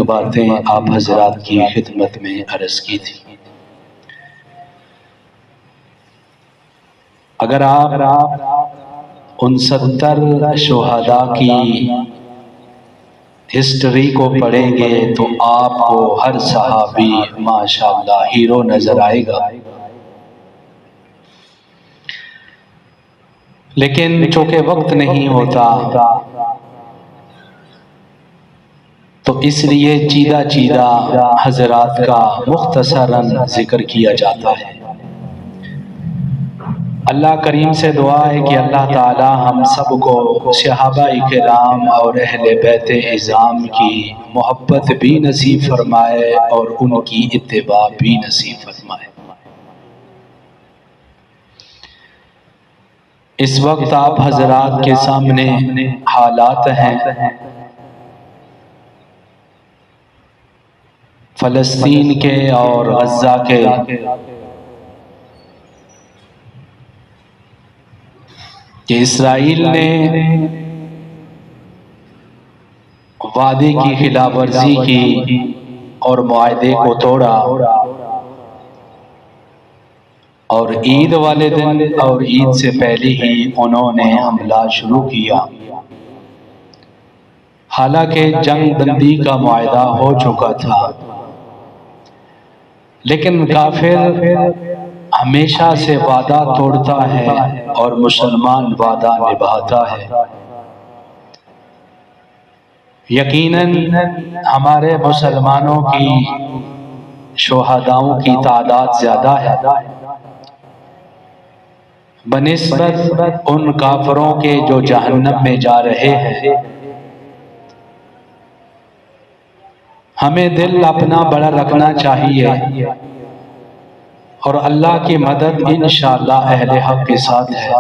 باتیں آپ حضرات کی خدمت میں عرض کی تھی۔ اگر آپ ان 70 شہداء کی ہسٹری کو پڑھیں گے تو آپ کو ہر صحابی ماشاءاللہ ہیرو نظر آئے گا، لیکن چونکہ وقت نہیں ہوتا تو اس لیے چیدہ حضرات کا مختصراً ذکر کیا جاتا ہے۔ اللہ کریم سے دعا ہے کہ اللہ تعالی ہم سب کو صحابہ کرام اور اہل بیت اعظام کی محبت بھی نصیب فرمائے اور ان کی اتباع بھی نصیب فرمائے۔ اس وقت آپ حضرات کے سامنے حالات ہیں فلسطین کے اور غزہ کے، کہ اسرائیل نے وعدے کی خلاف ورزی کی اور معاہدے کو توڑا، اور عید والے دن اور عید سے پہلے ہی انہوں نے حملہ شروع کیا، حالانکہ جنگ بندی کا معاہدہ ہو چکا تھا، لیکن کافر ہمیشہ سے وعدہ توڑتا ہے اور مسلمان وعدہ نبھاتا ہے۔ یقیناً ہمارے مسلمانوں کی شہداؤں کی تعداد زیادہ ہے بنسبت ان کافروں کے جو جہنم میں جا رہے ہیں۔ ہمیں دل اپنا بڑا رکھنا چاہیے اور اللہ کی مدد انشاءاللہ اہل حق کے ساتھ ہے۔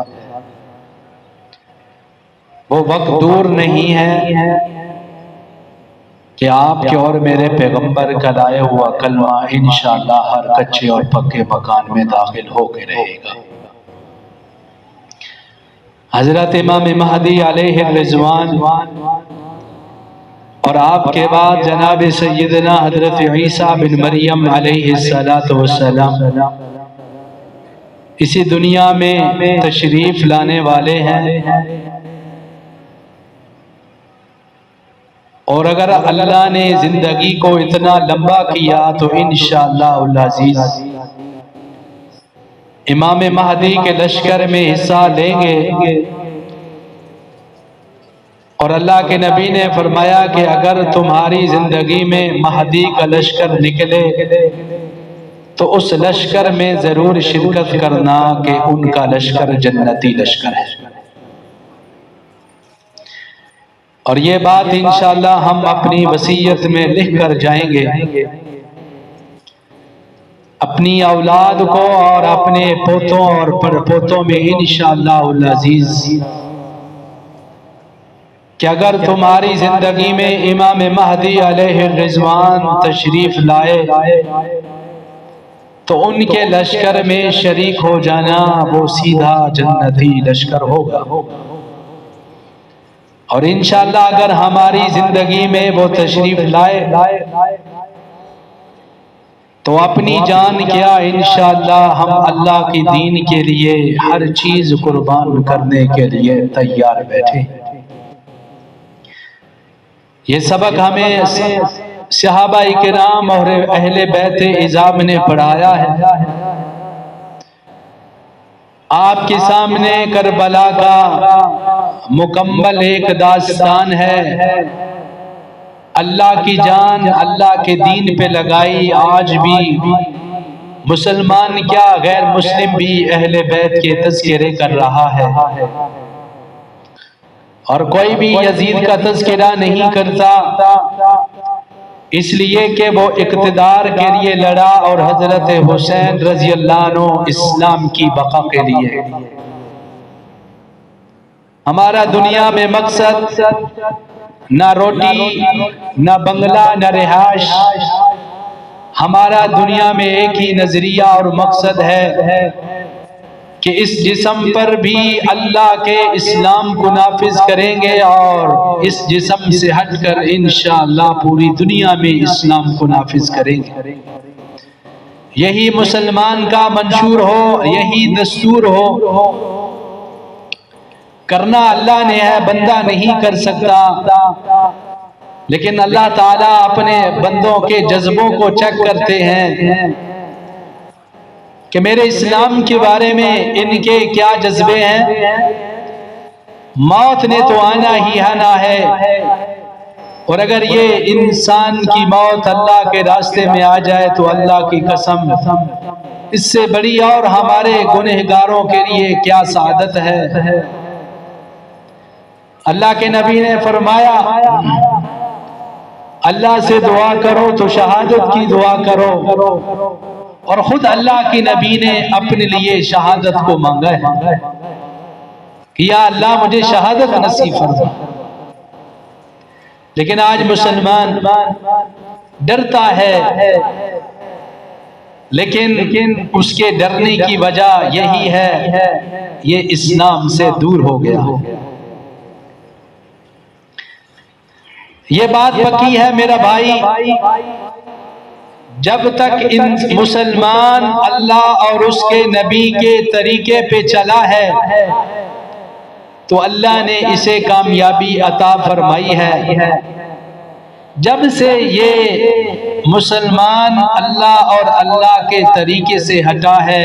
وہ وقت دور نہیں ہے کہ آپ کے اور میرے پیغمبر کا لائے ہوا کلمہ انشاءاللہ ہر کچے اور پکے مکان میں داخل ہو کے رہے گا۔ حضرت امام مہدی علیہ الرضوان اور آپ کے بعد جناب سیدنا حضرت عیسیٰ بن مریم علیہ السلام اسی دنیا میں تشریف لانے والے ہیں، اور اگر اللہ نے زندگی کو اتنا لمبا کیا تو انشاءاللہ العزیز امام مہدی کے لشکر میں حصہ لیں گے، اور اللہ کے نبی نے فرمایا کہ اگر تمہاری زندگی میں مہدی کا لشکر نکلے تو اس لشکر میں ضرور شرکت کرنا کہ ان کا لشکر جنتی لشکر ہے۔ اور یہ بات انشاءاللہ ہم اپنی وصیت میں لکھ کر جائیں گے اپنی اولاد کو اور اپنے پوتوں اور پڑپوتوں میں انشاءاللہ العزیز، کہ اگر تمہاری زندگی میں امام مہدی علیہ الرضوان تشریف لائے تو ان کے لشکر میں شریک ہو جانا، وہ سیدھا جنتی لشکر ہوگا۔ اور انشاءاللہ اگر ہماری زندگی میں وہ تشریف لائے تو اپنی جان کیا انشاءاللہ ہم اللہ کی دین کے لیے ہر چیز قربان کرنے کے لیے تیار بیٹھے۔ یہ سبق ہمیں صحابہ کرام اور اہل بیت اعظام نے پڑھایا ہے۔ آپ کے سامنے کربلا کا مکمل ایک داستان ہے۔ اللہ کی جان اللہ کے دین پہ لگائی، آج بھی مسلمان کیا غیر مسلم بھی اہل بیت کے تذکرے کر رہا ہے، اور کوئی بھی یزید کا تذکرہ نہیں کرتا، اس لیے کہ وہ اقتدار کے لیے لڑا اور حضرت حسین رضی اللہ عنہ اسلام کی بقا کے لیے۔ ہمارا دنیا میں مقصد نہ روٹی نہ بنگلہ نہ رہائش، ہمارا دنیا میں ایک ہی نظریہ اور مقصد ہے کہ اس جسم پر بھی اللہ کے اسلام کو نافذ کریں گے اور اس جسم سے ہٹ کر انشاءاللہ پوری دنیا میں اسلام کو نافذ کریں گے۔ یہی مسلمان کا منشور ہو، یہی دستور ہو۔ کرنا اللہ نے ہے، بندہ نہیں کر سکتا، لیکن اللہ تعالیٰ اپنے بندوں کے جذبوں کو چیک کرتے ہیں کہ میرے اسلام کے بارے میں ان کے کیا جذبے ہیں۔ موت نے تو آنا ہی آنا ہے، اور اگر یہ انسان کی موت اللہ کے راستے میں آ جائے تو اللہ کی قسم اس سے بڑی اور ہمارے گنہگاروں کے لیے کیا سعادت ہے۔ اللہ کے نبی نے فرمایا اللہ سے دعا کرو تو شہادت کی دعا کرو، اور خود اللہ کی نبی نے اپنے لیے شہادت کو مانگا ہے کہ یا اللہ مجھے شہادت نصیب فرما۔ لیکن آج مسلمان ڈرتا ہے، لیکن اس کے ڈرنے کی وجہ یہی ہے یہ اسلام سے دور ہو گیا۔ یہ بات پکی ہے میرا بھائی، جب تک مسلمان اللہ اور اس کے نبی کے طریقے پہ چلا ہے تو اللہ نے اسے کامیابی عطا فرمائی ہے۔ جب سے یہ مسلمان اللہ اور اللہ کے طریقے سے ہٹا ہے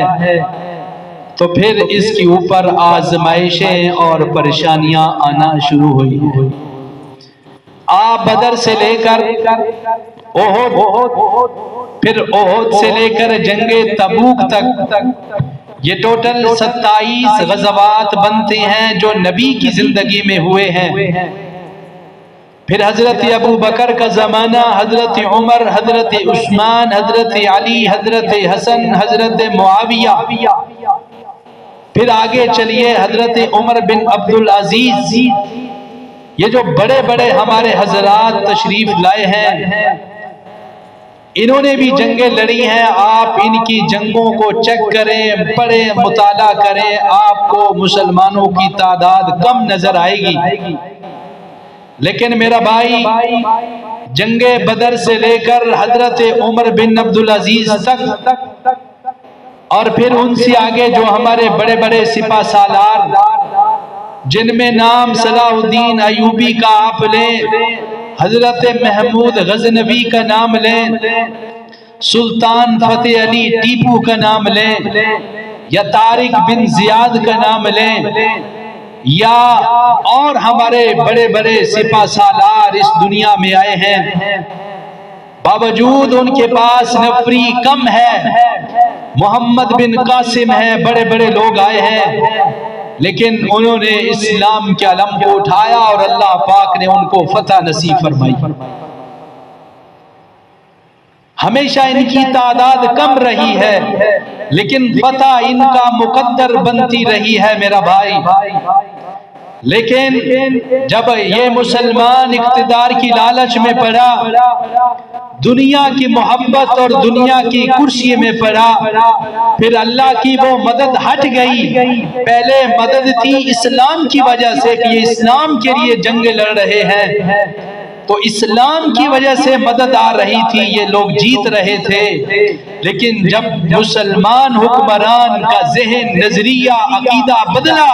تو پھر اس کے اوپر آزمائشیں اور پریشانیاں آنا شروع ہوئی ہیں۔ آپ بدر سے لے کر احد، پھر احد سے لے کر جنگ تبوک تک یہ ٹوٹل 27 غزوات بنتے ہیں جو نبی کی زندگی میں ہوئے ہیں۔ پھر حضرت ابو بکر کا زمانہ، حضرت عمر، حضرت عثمان، حضرت علی، حضرت حسن، حضرت معاویہ، پھر آگے چلیے حضرت عمر بن عبدالعزیز۔ یہ جو بڑے بڑے ہمارے حضرات تشریف لائے ہیں انہوں نے بھی جنگیں لڑی ہیں۔ آپ ان کی جنگوں کو چیک کریں، پڑھیں، مطالعہ کریں، آپ کو مسلمانوں کی تعداد کم نظر آئے گی۔ لیکن میرا بھائی جنگ بدر سے لے کر حضرت عمر بن عبدالعزیز تک، اور پھر ان سے آگے جو ہمارے بڑے بڑے سپہ سالار جن میں نام صلاح الدین ایوبی کا آپ لیں، حضرت محمود غزنوی کا نام لیں، سلطان فتح علی ٹیپو کا نام لیں، یا طارق بن زیاد کا نام لیں، یا اور ہمارے بڑے بڑے سپہ سالار اس دنیا میں آئے ہیں، باوجود ان کے پاس نفری کم ہے، محمد بن قاسم ہے، بڑے بڑے لوگ آئے ہیں، لیکن انہوں نے اسلام کے علم کو اٹھایا اور اللہ پاک نے ان کو فتح نصیب فرمائی۔ ہمیشہ ان کی تعداد کم رہی ہے لیکن فتح ان کا مقدر بنتی رہی ہے میرا بھائی۔ لیکن جب یہ مسلمان اقتدار کی لالچ میں پڑا، دنیا کی محبت اور دنیا کی کرسی میں پڑا، پھر اللہ کی وہ مدد ہٹ گئی۔ پہلے مدد تھی اسلام کی وجہ سے کہ یہ اسلام کے لیے جنگ لڑ رہے ہیں، تو اسلام کی وجہ سے مدد آ رہی تھی، یہ لوگ جیت رہے تھے۔ لیکن جب مسلمان حکمران کا ذہن، نظریہ، عقیدہ بدلا،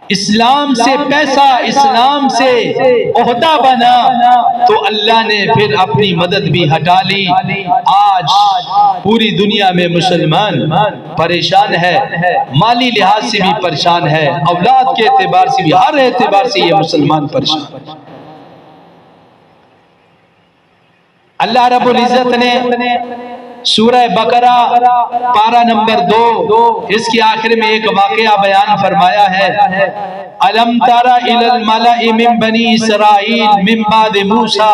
اسلام سے پیسہ، اسلام سے عہدہ بنا، تو اللہ نے پھر اپنی مدد بھی ہٹا لی۔ آج پوری دنیا میں مسلمان پریشان ہے، مالی لحاظ سے بھی پریشان ہے، اولاد کے اعتبار سے بھی، ہر اعتبار سے یہ مسلمان پریشان ہے۔ اللہ رب العزت نے سورہ بقرہ پارہ نمبر 2 اس کے آخر میں ایک واقعہ بیان فرمایا ہے، أَلَمْ تَرَ إِلَى الْمَلَإِ مِنْ بَنِي إِسْرَائِيلَ مِنْ بَعْدِ مُوسَى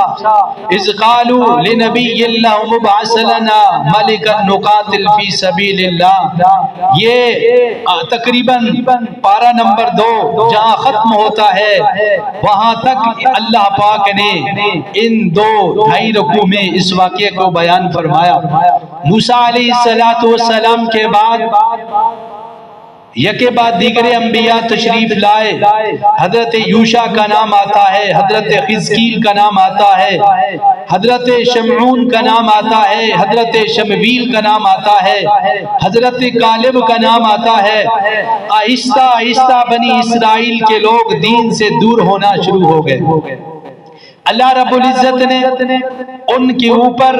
إِذْ قَالُوا لِنَبِيٍّ لَهُمُ ابْعَثْ لَنَا مَلِكًا نُقَاتِلْ فِي سَبِيلِ اللَّهِ۔ یہ تقریباً پارہ نمبر 2 جہاں ختم ہوتا ہے وہاں تک اللہ پاک نے ان 2-2.5 رکوع میں اس واقعے کو بیان فرمایا۔ موسیٰ علیہ السلام کے بعد یکے بعد دیگر انبیاء تشریف لائے، حضرت یوشع کا نام آتا ہے، حضرت حزقیل کا نام آتا ہے، حضرت شمعون کا نام آتا ہے، حضرت شمویل کا نام آتا ہے، حضرت کالب کا نام آتا ہے۔ آہستہ آہستہ بنی اسرائیل کے لوگ دین سے دور ہونا شروع ہو گئے۔ اللہ رب العزت نے ان کے اوپر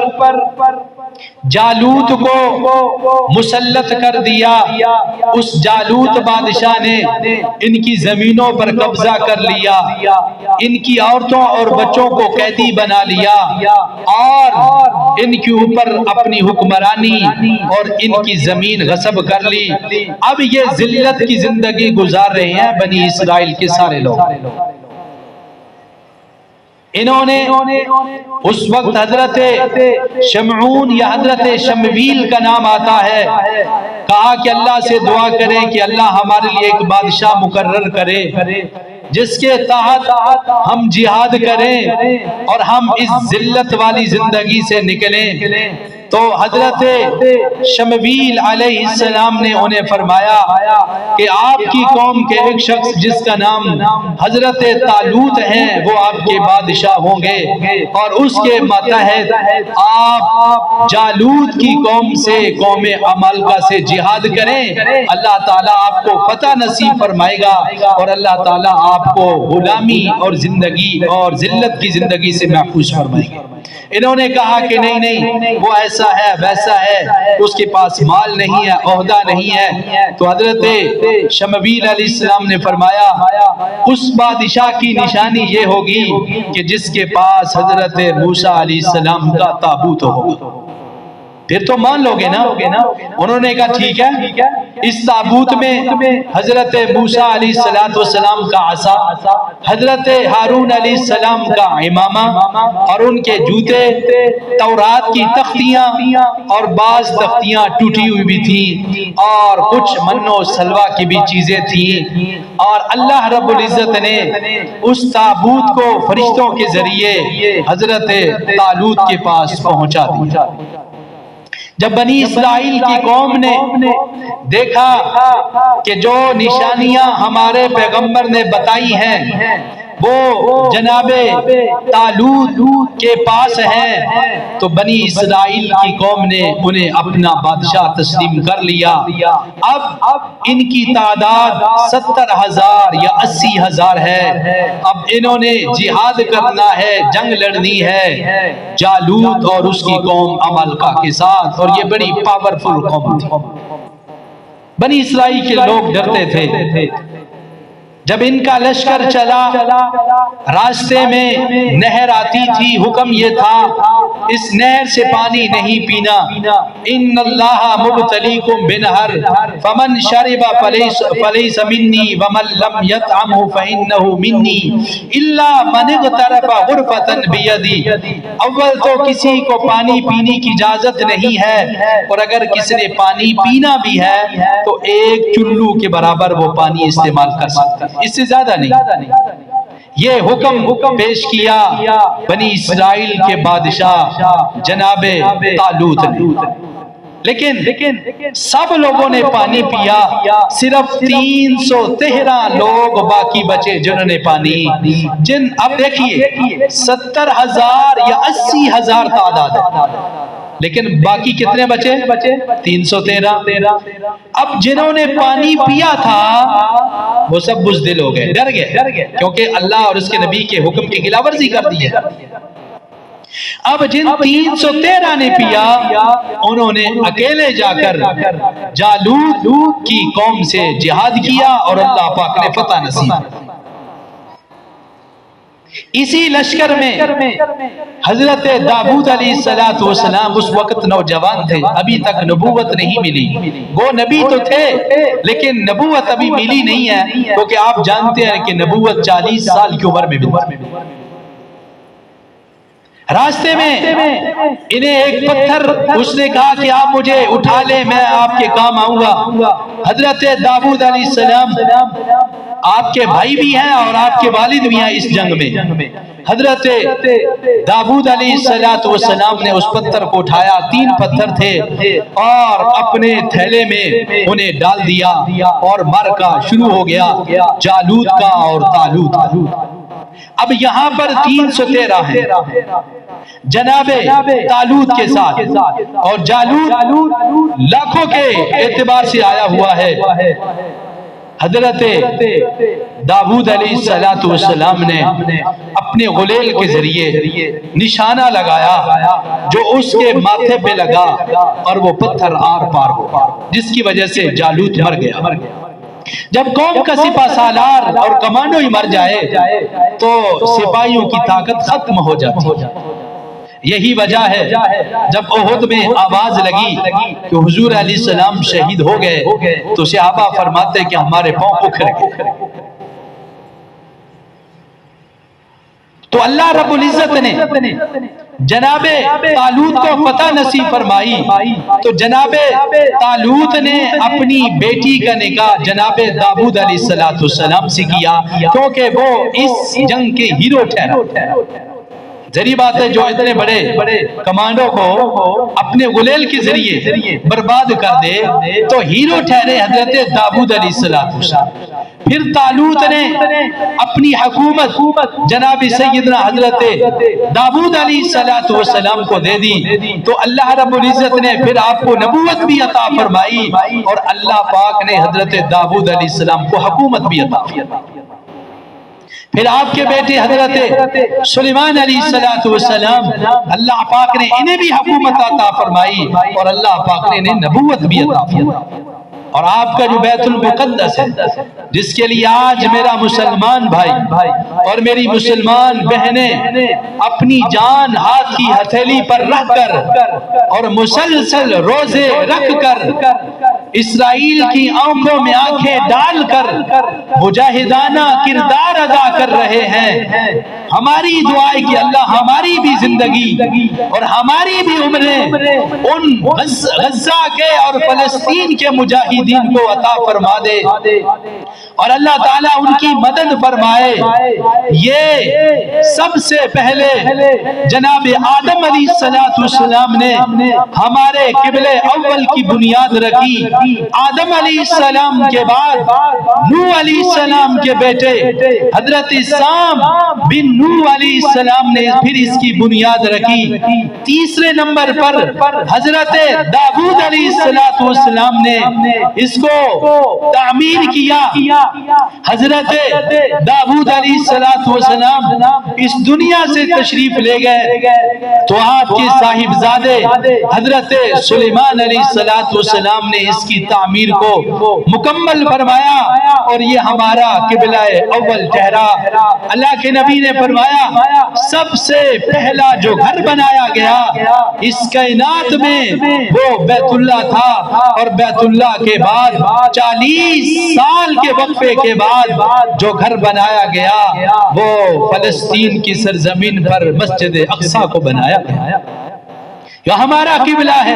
جالوت کو مسلط کر دیا۔ اس جالوت بادشاہ نے ان کی زمینوں پر قبضہ کر لیا، ان کی عورتوں اور بچوں کو قیدی بنا لیا اور ان کے اوپر اپنی حکمرانی اور ان کی زمین غصب کر لی۔ اب یہ ذلت کی زندگی گزار رہے ہیں بنی اسرائیل کے سارے لوگ۔ انہوں نے اس وقت حضرت شمعون یا حضرت شمویل کا نام آتا ہے، کہا کہ اللہ سے دعا کریں کہ اللہ ہمارے لیے ایک بادشاہ مقرر کرے جس کے تحت ہم جہاد کریں اور ہم اس ذلت والی زندگی سے نکلیں۔ تو حضرت شمویل علیہ السلام نے انہیں فرمایا کہ آپ کی قوم کے ایک شخص جس کا نام حضرت طالوت ہے وہ آپ کے بادشاہ ہوں گے، اور اس کے ماتحت آپ جالوت کی قوم سے، قوم عمالقہ سے جہاد کریں، اللہ تعالیٰ آپ کو فتح نصیب فرمائے گا اور اللہ تعالیٰ آپ کو غلامی اور زندگی اور ذلت کی زندگی سے محفوظ فرمائے گا۔ انہوں نے کہا کہ نہیں، وہ ایسا ہے ویسا ہے، اس کے پاس مال نہیں ہے، عہدہ نہیں ہے۔ تو حضرت شمویل علیہ السلام نے فرمایا اس بادشاہ کی نشانی یہ ہوگی کہ جس کے پاس حضرت موسیٰ علیہ السلام کا تابوت ہوگا، پھر تو مان لو گے نا۔ انہوں نے کہا ٹھیک ہے، اس تابوت میں حضرت موسیٰ علیہ السلام کا عصا، حضرت ہارون علیہ السلام کا امامہ اور ان کے جوتے، تورات کی تختیاں اور بعض تختیاں ٹوٹی ہوئی بھی تھیں اور کچھ من و سلوہ کی بھی چیزیں تھیں، اور اللہ رب العزت نے اس تابوت کو فرشتوں کے ذریعے حضرت طالوت کے پاس پہنچا دیا۔ جب بنی اسرائیل کی قوم نے دیکھا کہ جو نشانیاں ہمارے پیغمبر نے بتائی ہیں وہ جناب طالوت کے پاس ہیں، تو بنی اسرائیل کی قوم نے انہیں اپنا بادشاہ تسلیم کر لیا۔ اب ان کی تعداد 70,000 یا 80,000 ہے۔ اب انہوں نے جہاد کرنا ہے، جنگ لڑنی ہے جالوت اور اس کی قوم عمالقہ کے ساتھ، اور یہ بڑی پاورفل قوم تھی۔ بنی اسرائیل کے لوگ ڈرتے تھے۔ جب ان کا لشکر چلا، راستے میں نہر آتی تھی، حکم یہ تھا اس نہر سے پانی نہیں پینا۔ ان اللہ مبتلیکم بنہر فمن شرب فلیس منی ومن لم یطعمہ فانہ منی الا من اغترف غرفۃ بیدی۔ اول تو کسی کو پانی پینے کی اجازت نہیں ہے، اور اگر کسی نے پانی پینا بھی ہے تو ایک چلو کے برابر وہ پانی استعمال کر سکتا ہے، اس سے زیادہ نہیں۔ یہ حکم پیش کیا بنی اسرائیل کے بادشاہ جناب طالوت نے، لیکن سب لوگوں نے پانی پیا، صرف 313 لوگ باقی بچے جنہوں نے پانی، اب دیکھیے 70,000 یا 80,000 تعداد ہے، لیکن باقی کتنے بچے؟ 313۔ اب جنہوں نے پانی پیا تھا وہ سب بزدل ہو گئے، ڈر گئے، کیونکہ اللہ اور اس کے نبی کے حکم کی خلاف ورزی کر دی ہے۔ اب جن 313 نے پیا، انہوں نے اکیلے جا کر جالوت کی قوم سے جہاد کیا اور اللہ پاک نے فتح نصیب۔ اسی لشکر میں حضرت داؤد علیہ السلام اس وقت نوجوان تھے، ابھی تک نبوت نہیں ملی۔ وہ نبی تو تھے لیکن نبوت ابھی ملی نہیں ہے، کیونکہ آپ جانتے ہیں کہ نبوت 40 سال کی عمر میں ملی۔ راستے میں انہیں ایک پتھر، اس نے کہا کہ آپ مجھے اٹھا لیں، میں آپ کے کام آؤں گا۔ حضرت داؤد علیہ السلام آپ کے بھائی بھی ہیں اور آپ کے والد بھی ہیں اس جنگ میں۔ حضرت داؤد علیہ السلام نے اس پتھر کو اٹھایا، 3 پتھر تھے، اور اپنے تھیلے میں انہیں ڈال دیا اور معرکہ شروع ہو گیا جالوت کا اور طالوت کا۔ اب یہاں پر 313 ہیں جناب طالوت کے ساتھ، اور جالوت لاکھوں کے اعتبار سے آیا ہوا ہے۔ حضرت داؤد علیہ السلام نے اپنے غلیل کے ذریعے نشانہ لگایا جو اس کے ماتھے پہ لگا، اور وہ پتھر آر پار ہوا، جس کی وجہ سے جالوت مر گیا۔ جب قوم کا سپہ سالار اور کمانڈو ہی مر جائے تو سپاہیوں کی طاقت ختم ہو جاتی ہے۔ یہی وجہ ہے جب احد میں آواز لگی کہ حضور علیہ السلام شہید ہو گئے تو صحابہ فرماتے کہ ہمارے پاؤں اکھڑ گئے۔ تو اللہ رب العزت نے جناب طالوت کو فتح نصیب فرمائی، تو جناب طالوت نے اپنی بیٹی کا نکاح جناب داؤد علیہ السلام سے کیا، کیونکہ وہ اس جنگ کے ہیرو ٹھہرا۔ ذریعہ بات ہے جو اتنے بڑے کمانڈو کو اپنے غلیل کے ذریعے برباد کر دے تو ہیرو ٹھہرے حضرت داؤد علیہ السلام۔ پھر طالوت نے اپنی حکومت جناب سیدنا حضرت داؤد علیہ السلام کو دے دی، تو اللہ رب العزت نے پھر آپ کو نبوت بھی عطا فرمائی، اور اللہ پاک نے حضرت داؤد علیہ السلام کو حکومت بھی عطا فرمائی۔ پھر آپ کے بیٹے حضرت سلیمان علیہ السلام، اللہ پاک نے انہیں بھی حکومت عطا فرمائی، اور اللہ پاک نے انہیں نبوت بھی عطا فرمائی۔ اور آپ کا جو بیت المقدس ہے، جس کے لیے آج میرا مسلمان بھائی اور میری مسلمان بہنیں اپنی جان ہاتھ کی ہتھیلی پر رکھ کر اور مسلسل روزے رکھ کر اسرائیل کی آنکھوں میں آنکھیں ڈال کر مجاہدانہ کردار ادا کر رہے ہیں، ہماری دعائیں کہ اللہ ہماری بھی زندگی اور ہماری بھی عمریں ان غزہ کے اور فلسطین کے مجاہدین کو عطا فرما دے، اور اللہ تعالیٰ ان کی مدد فرمائے۔ یہ سب سے پہلے جناب آدم علیہ السلام نے ہمارے قبلہ اول کی بنیاد رکھی، آدم علیہ السلام کے بعد نوح علیہ السلام کے بیٹے حضرت سام بن نوح علیہ السلام نے پھر اس کی بنیاد رکھی۔ تیسرے نمبر پر حضرت داؤد علیہ السلام نے اس کو تعمیر کیا۔ حضرت داؤد علیہ السلام اس دنیا سے تشریف لے گئے تو آپ کے صاحبزادے حضرت سلیمان علیہ السلام نے اس کی تعمیر کو مکمل فرمایا، اور یہ ہمارا قبلہ اول ٹھہرا۔ اللہ کے نبی نے فرمایا سب سے پہلا جو گھر بنایا گیا اس کائنات میں وہ بیت اللہ تھا، اور بیت اللہ کے بعد 40 سال کے وقفے کے بعد جو گھر بنایا گیا وہ فلسطین کی سرزمین پر مسجد اقصی کو بنایا گیا۔ یہ ہمارا قبلہ ہے۔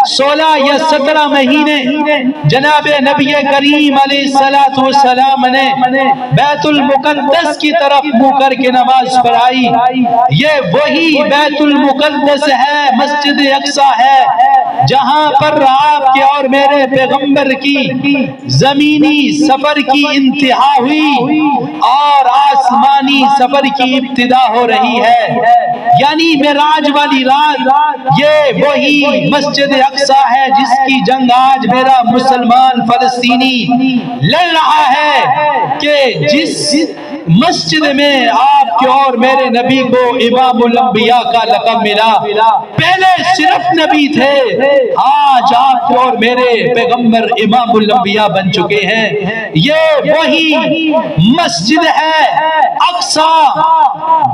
16 یا 17 مہینے جناب نبی کریم علیہ السلام نے بیت المقدس کی طرف منہ کر کے نماز پڑھائی۔ یہ وہی بیت المقدس ہے، مسجد اقصی ہے، جہاں پر آپ کے اور میرے پیغمبر کی زمینی سفر کی انتہا ہوئی اور آسمانی سفر کی ابتدا ہو رہی ہے، یعنی معراج والی رات یہ وہی مسجد اقصی ہے جس کی جنگ آج میرا مسلمان فلسطینی لڑ رہا ہے، کہ جس مسجد میں آپ کے اور میرے نبی کو امام الانبیاء کا لقب ملا۔ پہلے صرف نبی تھے، آج آپ کے اور میرے پیغمبر امام الانبیاء بن چکے ہیں۔ یہ وہی مسجد ہے اقصی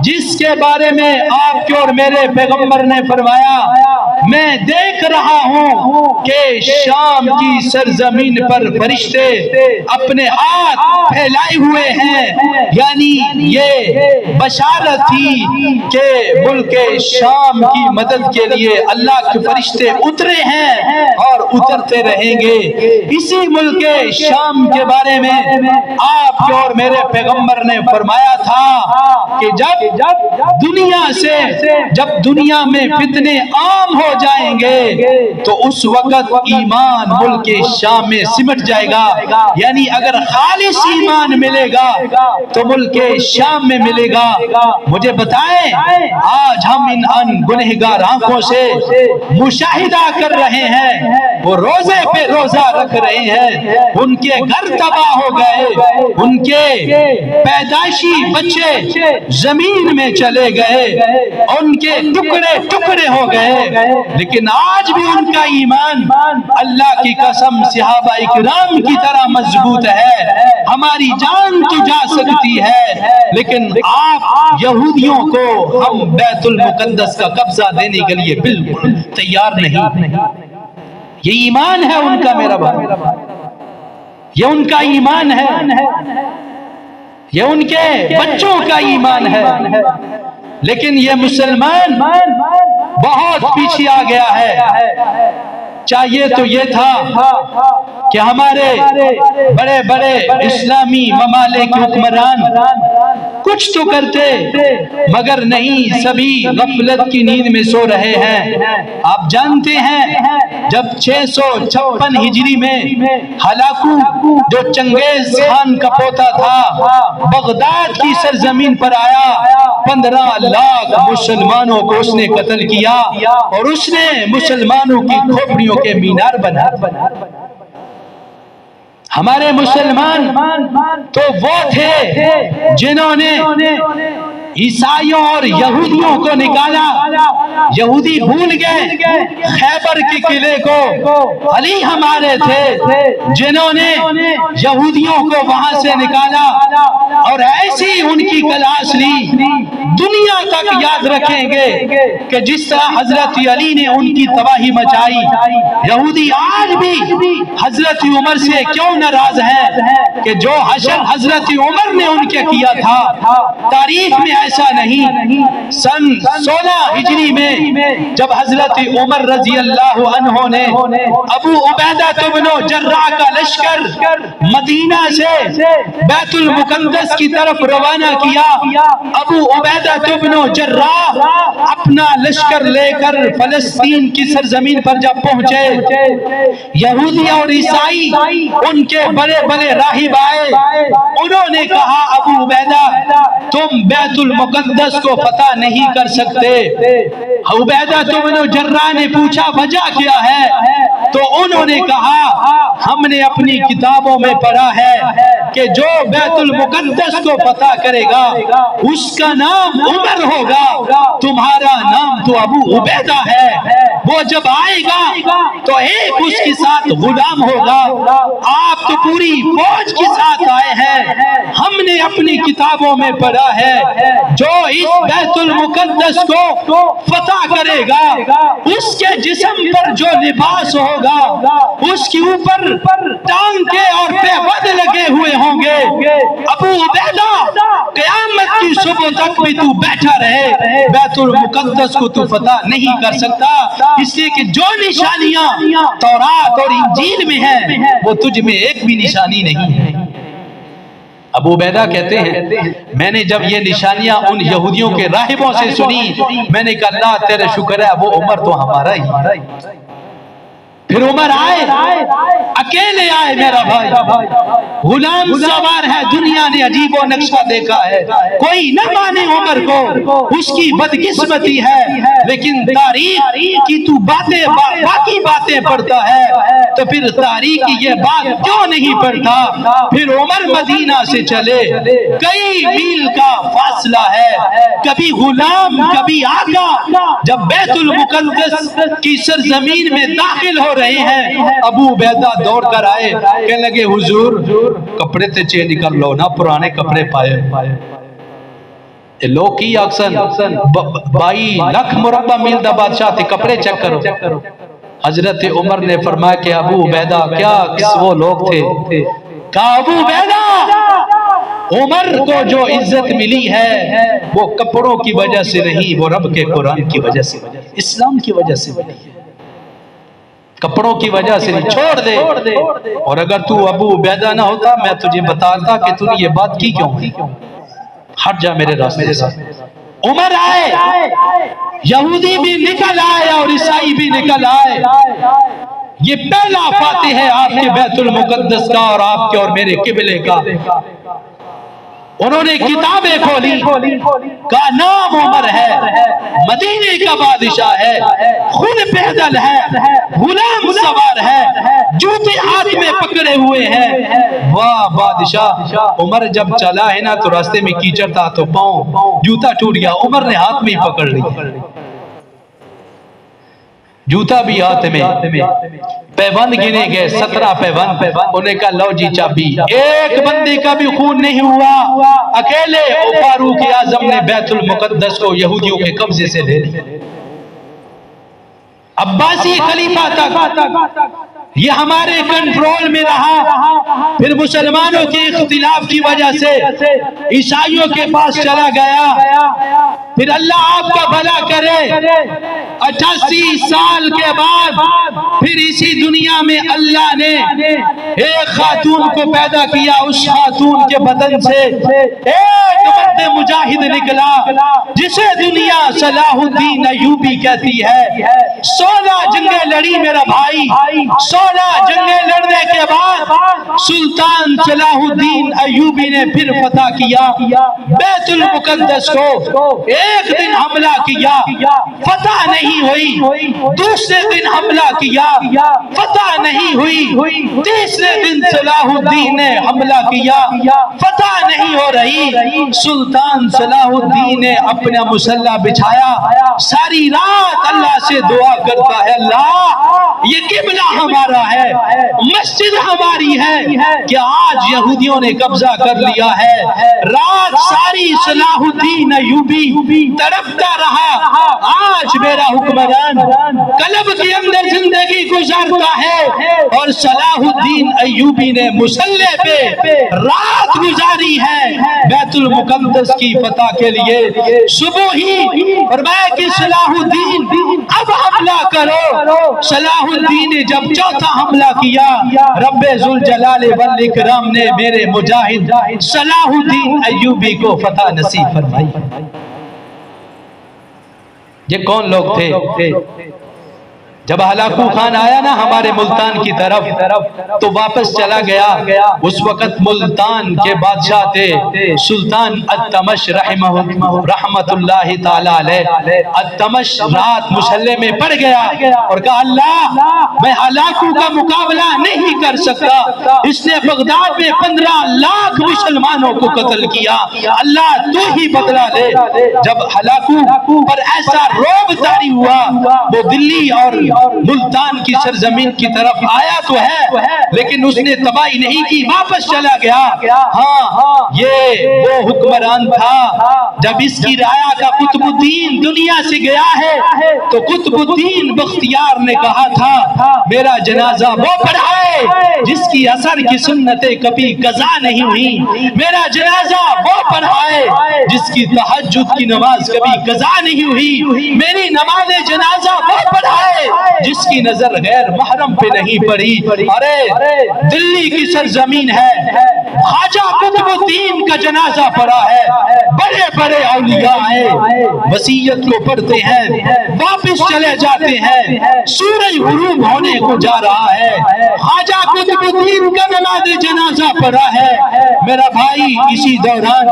جس کے بارے میں آپ کے اور میرے پیغمبر نے فرمایا میں دیکھ رہا ہوں کہ شام کی سرزمین پر فرشتے اپنے ہاتھ پھیلائے ہوئے ہیں، یعنی یہ بشارت تھی کہ ملک شام کی مدد کے لیے اللہ کے فرشتے اترے ہیں اور اترتے رہیں گے۔ اسی ملک شام کے بارے میں آپ کے اور میرے پیغمبر نے فرمایا تھا کہ جب دنیا میں فتنے عام ہو جائیں گے تو اس وقت ایمان ملک شام میں سمٹ جائے گا، یعنی اگر خالص ایمان ملے گا تو ملک شام میں ملے گا۔ مجھے بتائیں، آج ہم ان گنہگار آنکھوں سے مشاہدہ کر رہے ہیں، وہ روزے پہ روزہ رکھ رہے ہیں، ان کے گھر تباہ ہو گئے، ان کے پیدائشی بچے زمین میں چلے گئے، ان کے ٹکڑے ٹکڑے ہو گئے، لیکن آج بھی ان کا ایمان اللہ کی قسم صحابہ اکرام کی طرح مضبوط ہے۔ ہماری جان تو جا سکتی ہے، لیکن آپ یہودیوں کو ہم بیت المقدس کا قبضہ دینے کے لیے بالکل تیار نہیں۔ یہ ایمان ہے ان کا، میرا بھائی، یہ ان کا ایمان ہے، یہ ان کے بچوں کا ایمان ہے، لیکن یہ مسلمان بہت پیچھے آ گیا ہے۔ چاہیے تو یہ تھا کہ ہمارے بڑے بڑے اسلامی ممالک حکمران کچھ تو کرتے، مگر نہیں، سبھی غفلت کی نیند میں سو رہے ہیں۔ آپ جانتے ہیں جب 656 ہجری میں ہلاکو جو چنگیز خان کا پوتا تھا بغداد کی سرزمین پر آیا، 15 لاکھ مسلمانوں کو اس نے قتل کیا اور اس نے مسلمانوں کی کھوپڑیوں کے مینار بنا۔ ہمارے مسلمان تو وہ تھے جنہوں نے عیسائیوں اور یہودیوں کو نکالا۔ یہودی بھول گئے خیبر کے قلعے کو، علی ہمارے تھے جنہوں نے یہودیوں کو وہاں سے نکالا اور ایسی ان کی کلاس لی۔ دنیا تک یاد رکھیں گے کہ جس طرح حضرت علی نے ان کی تباہی مچائی، یہودی آج بھی حضرت عمر سے کیوں ناراض ہیں کہ جو حشر حضرت عمر نے ان کے کیا تھا۔ تاریخ میں ایسا نہیں، سن 16 ہجری میں جب حضرت عمر رضی اللہ عنہ نے ابو عبیدہ بن جراح کا لشکر مدینہ سے بیت المقدس کی طرف روانہ کیا، ابو عبیدہ بن جراح اپنا لشکر لے کر فلسطین کی سرزمین پر جب پہنچے، یہودی اور عیسائی ان کے بڑے بڑے راہب آئے، انہوں نے کہا ابو عبیدہ تم بیت المقدس کو فتح نہیں کر سکتے۔ عبیدہ بن جراح نے پوچھا وجہ کیا ہے؟ تو انہوں نے کہا ہم نے اپنی کتابوں میں پڑھا ہے کہ جو بیت المقدس کو فتح کرے گا اس کا نام عمر ہوگا، تمہارا نام تو ابو عبیدہ ہے۔ وہ جب آئے گا تو ایک اس کے ساتھ غلام ہوگا، آپ تو پوری فوج کے ساتھ آئے ہیں۔ ہم نے اپنی کتابوں میں پڑھا ہے جو اس بیت المقدس کو فتح کرے گا اس کے جسم پر جو لباس ہوگا اس کے اوپر ٹانکے اور پیبند لگے ہوئے ہوں گے۔ ابو عبیدہ قیامت کی صبح تک بھی تو بیٹھا رہے، بیت المقدس کو تو فتح نہیں کر سکتا، اس لیے کہ جو نشانیاں تورات اور انجیل میں ہیں وہ تجھ میں ایک بھی نشانی نہیں ہے۔ ابو عبیدہ کہتے ہیں میں نے جب یہ نشانیاں ان یہودیوں کے راہبوں سے سنی، میں نے کہا اللہ تیرے شکر ہے، وہ عمر تو ہمارا ہی۔ پھر عمر آئے، اکیلے آئے میرا بھائی، غلام سوار ہے، دنیا نے عجیب و نقشہ دیکھا ہے، کوئی نہ مانے عمر کو، اس کی بدقسمتی ہے، لیکن تاریخ کی تو باتیں باقی باتیں پڑھتا ہے تو پھر تاریخ کی یہ بات کیوں نہیں پڑھتا؟ پھر عمر مدینہ سے چلے، کئی میل کا فاصلہ ہے، کبھی غلام کبھی آقا، جب بیت المقدس کی سرزمین میں داخل ہو رہے ہیں، ابو عبیدہ دوڑ کر آئے، کہنے لگے حضور کپڑے تے چینج کر لو نا، پرانے کپڑے پائے۔ لوکی اکسن 22 لاکھ مربع میل دا بادشاہ تھے، کپڑے چیک کرو۔ حضرت عمر نے فرمایا کہ ابو عبیدہ کیا کس وہ لوگ تھے؟ کہا ابو عبیدہ عمر کو جو عزت ملی ہے وہ کپڑوں کی وجہ سے نہیں، وہ رب کے قرآن کی وجہ سے، اسلام کی وجہ سے ملی ہے، کپڑوں کی وجہ سے نہیں۔ چھوڑ دے، اور اگر تو ابو عبیدہ نہ ہوتا میں تجھے بتاتا کہ تو نے یہ بات کی کیوں، ہٹ جا میرے راستے سے۔ عمر آئے، یہودی بھی نکل آئے اور عیسائی بھی نکل آئے، یہ پہلا فاتح ہے آپ کے بیت المقدس کا اور آپ کے اور میرے قبلے کا۔ انہوں نے کتابیں کھولی، کا نام عمر ہے، مدینے کا بادشاہ ہے، خود پیدل ہے، غلام سوار ہے، جوتے ہاتھ میں پکڑے ہوئے ہیں۔ واہ بادشاہ! عمر جب چلا ہے نا تو راستے میں کیچڑ تھا تو پاؤں جوتا ٹوٹ گیا، عمر نے ہاتھ میں ہی پکڑ لی، جوتا بھی ہاتھ میں۔ پیوند گنے گئے 17 پیوند، انہیں کہا لو جی چابی، ایک بندے کا بھی خون نہیں ہوا، اکیلے فاروق اعظم نے بیت المقدس کو یہودیوں کے قبضے سے لے لیا۔ عباسی خلیفہ تک یہ ہمارے کنٹرول میں رہا، پھر مسلمانوں کے اختلاف کی وجہ سے عیسائیوں کے پاس چلا گیا، پھر اللہ آپ کا بھلا کرے 88 سال کے بعد پھر اسی دنیا میں اللہ نے ایک خاتون کو پیدا کیا، اس خاتون کے بدن سے ایک مرد مجاہد نکلا جسے دنیا صلاح الدین ایوبی کہتی ہے۔ 16 جنگیں لڑی میرا بھائی، 16 جنگیں لڑنے کے بعد سلطان صلاح الدین ایوبی نے پھر فتح کیا بیت المقدس کو۔ ایک دن حملہ کیا، فتح نہیں ہوئی، دوسرے دن حملہ کیا، فتح نہیں ہوئی، تیسرے دن صلاح الدین نے حملہ کیا، فتح نہیں ہو رہی۔ سلطان صلاح الدین نے اپنا مسلح بچھایا، ساری رات اللہ سے دعا کرتا ہے، اللہ یہ قبلہ ہمارا ہے، مسجد ہماری ہے کہ آج یہودیوں نے قبضہ کر لیا ہے۔ رات ساری صلاح الدین ایوبی تڑپتا رہا، آج میرا حکمران قلب کے اندر زندگی گزارتا ہے، اور صلاح الدین ایوبی نے مسلح پہ رات گزاری ہے بیت المقدس کی فتح کے لیے۔ صبح ہی فرمایا کہ صلاح الدین اب حملہ کرو۔ صلاح الدین نے جب چوتھا حملہ کیا، رب ذوالجلال والاکرام نے میرے مجاہد صلاح الدین ایوبی کو فتح نصیب فرمائی۔ یہ کون لوگ تھے؟ جب ہلاکو خان آیا نا ہمارے ملتان کی طرف تو واپس چلا گیا، اس وقت ملتان کے بادشاہ تھے سلطان التمش رحمت اللہ تعالی علیہ۔ التمش رات مسلح میں پڑ گیا اور کہا اللہ میں ہلاکو کا مقابلہ نہیں کر سکتا، اس نے بغداد میں 15 لاکھ مسلمانوں کو قتل کیا، اللہ تو ہی بدلہ لے۔ جب ہلاکو پر ایسا روب طاری ہوا، وہ دلی اور ملتان کی سرزمین کی طرف آیا تو ہے لیکن اس نے تباہی نہیں کی، واپس چلا گیا۔ ہاں یہ وہ حکمران تھا جب اس کی رعایا کا قطب الدین دنیا سے گیا ہے تو قطب الدین بختیار نے کہا تھا میرا جنازہ وہ پڑھائے جس کی اثر کی سنتیں کبھی قضا نہیں ہوئی، میرا جنازہ وہ پڑھائے جس کی تہجد کی نماز کبھی قضا نہیں ہوئی، میری نماز جنازہ وہ پڑھائے جس کی نظر غیر محرم پہ نہیں پڑی۔ ارے دلی کی سرزمین ہے، خواجہ قطب الدین کا جنازہ پڑا ہے، بڑے بڑے اولیاء آئے وصیت کو پڑھتے ہیں، واپس چلے جاتے ہیں، سورج غروب ہونے کو جا رہا ہے، خواجہ قطب الدین کا نماز جنازہ پڑا ہے۔ میرا بھائی اسی دوران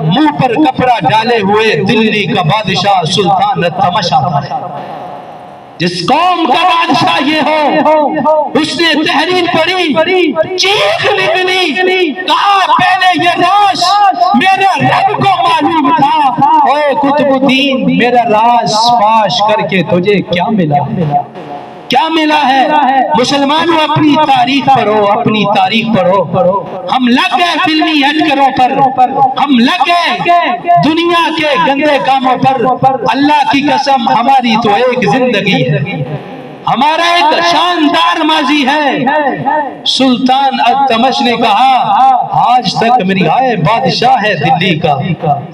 منہ پر کپڑا ڈالے ہوئے دلی کا بادشاہ سلطان التمش آتا ہے۔ جس قوم کا بادشاہ یہ ہو اس نے تحریر پڑھی، چیخ نکلی، کہا پہلے یہ راز میرے رب کو معلوم تھا، اے قطب الدین میرا راز فاش کر کے تجھے کیا ملا؟ کیا ملا ہے؟ مسلمانوں اپنی تاریخ پڑھو، اپنی تاریخ پڑھو۔ ہم لگ گئے فلمی ہٹکروں پر، ہم لگ گئے دنیا کے گندے کاموں پر۔ اللہ کی قسم ہماری تو ایک زندگی ہے، ہمارا ایک شاندار ماضی ہے۔ سلطان التمش نے کہا آج تک میری آئے بادشاہ ہے دلی کا،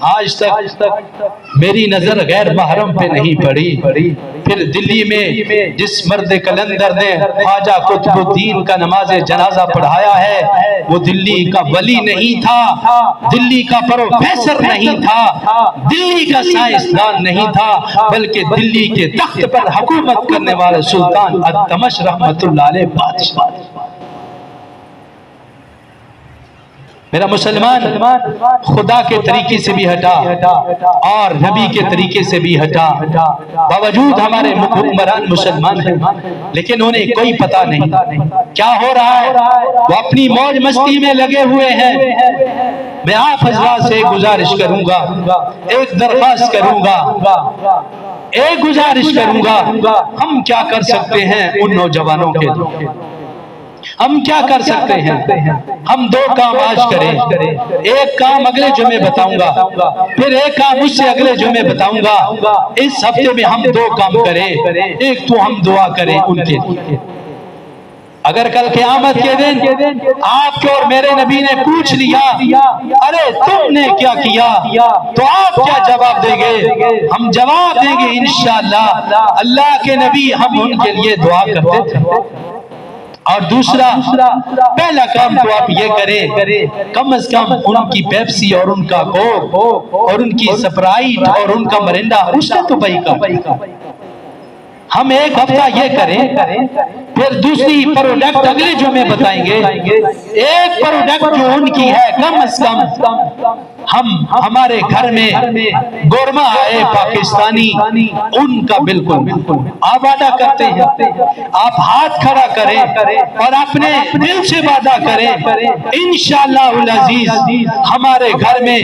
آج تک میری نظر غیر محرم پہ نہیں پڑی۔ پھر دلی میں جس مرد کلندر نے خواجہ قطب الدین کا نماز جنازہ پڑھایا ہے، وہ دلی کا ولی نہیں تھا، دلی کا پروفیسر نہیں تھا، دلی کا سائنسدان نہیں تھا، بلکہ دلی کے تخت پر حکومت کرنے والے سلطان التمش رحمت اللہ علیہ بادشاہ۔ میرا مسلمان خدا کے طریقے سے بھی ہٹا اور نبی کے طریقے سے بھی ہٹا، باوجود ہمارے حکمران مسلمان ہیں لیکن انہیں کوئی پتہ نہیں کیا ہو رہا ہے، وہ اپنی موج مستی میں لگے ہوئے ہیں۔ میں آپ حضرات سے گزارش کروں گا، ایک درخواست کروں گا، ایک گزارش کروں گا، ہم کیا کر سکتے ہیں ان نوجوانوں کے لیے؟ ہم کیا کر سکتے ہیں؟ ہم دو کام آج کریں، ایک کام اگلے جمعے بتاؤں گا، پھر ایک کام اس سے اگلے جمعے بتاؤں گا۔ اس ہفتے میں ہم دو کام کریں، ایک تو ہم دعا کریں ان کے لیے۔ اگر کل قیامت کے دن آپ کے اور میرے نبی نے پوچھ لیا ارے تم نے کیا کیا، تو آپ کیا جواب دیں گے؟ ہم جواب دیں گے انشاءاللہ اللہ کے نبی ہم ان کے لیے دعا کرتے تھے۔ اور دوسرا، پہلا کام تو آپ یہ کریں کم از کم ان کی پیپسی اور ان کا کوک اور ان کی سپرائٹ اور ان کا مرنڈا اس کا تو بھائی کا ہم ایک ہفتہ یہ کریں، پھر دوسری پروڈکٹ اگلے جو میں بتائیں گے، ایک پروڈکٹ جو ان کی ہے کم از کم ہم ہمارے گھر میں گورما آئے پاکستانی ان کا بالکل آپ وعدہ کرتے ہیں، آپ ہاتھ کھڑا کریں اور اپنے دل سے وعدہ کریں انشاءاللہ العزیز ہمارے گھر میں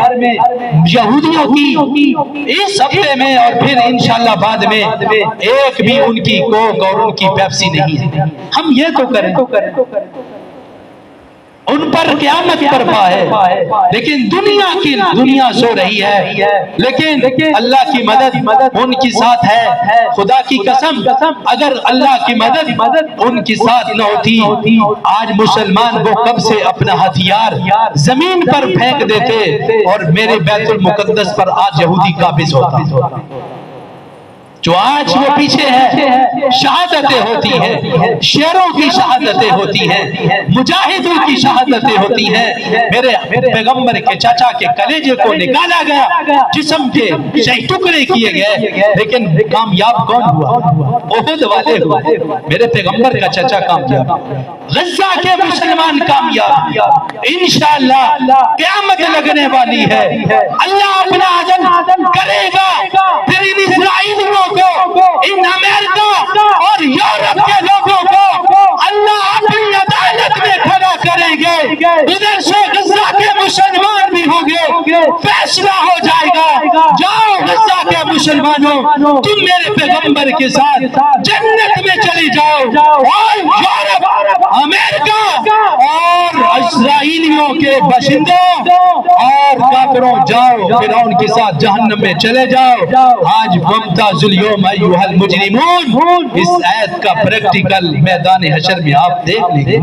یہودیوں کی اس ہفتے میں اور پھر انشاءاللہ بعد میں ایک بھی ان کی کوک اور ان کی پیپسی نہیں ہے۔ ہم یہ تو کریں، ان پر قیامت برپا ہے، لیکن دنیا سو رہی ہے، لیکن اللہ کی مدد ان کی ساتھ ہے۔ خدا کی قسم اگر اللہ کی مدد ان کی ساتھ نہ ہوتی، آج مسلمان وہ کب سے اپنا ہتھیار زمین پر پھینک دیتے اور میرے بیت المقدس پر آج یہودی قابض ہوتا۔ جو آج وہ پیچھے ہے، شہادتیں ہوتی ہیں، شیروں کی شہادتیں ہوتی ہیں، مجاہدوں کی شہادتیں ہوتی ہیں۔ میرے پیغمبر کے چاچا کے کلیجے کو نکالا گیا، جسم کے شہید ٹکڑے کیے گئے، لیکن کامیاب کون ہوا؟ احد والے ہوئے۔ میرے پیغمبر کا چاچا کامیاب، غزہ کے مسلمان کامیاب، انشاءاللہ قیامت لگنے والی ہے، اللہ اپنا عدل کرے گا، پھر ان اسرائیلیوں ان امریکہ اور یورپ کے لوگوں کو اللہ اپنی عدالت میں کھڑا کریں گے، ادھر سے غزہ کے مسلمان بھی ہوں گے، فیصلہ ہو جائے گا۔ جاؤ غزہ کے مسلمانوں، تم میرے پیغمبر کے ساتھ جنت میں چلی جاؤ، اور یورپ، امریکہ اور اسرائیلیوں کے باشندوں اور کافروں جاؤ فرعون کے ساتھ جہنم میں چلے جاؤ۔ آج ممتاز اليوم ایھا المجرمون اس آیت کا پریکٹیکل میدان حشر میں آپ دیکھ لیں گے۔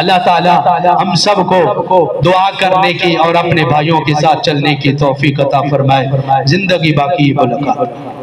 اللہ تعالی ہم سب کو دعا کرنے کی اور اپنے بھائیوں کے ساتھ چلنے کی توفیق عطا فرمائے۔ زندگی باقی ملاقات۔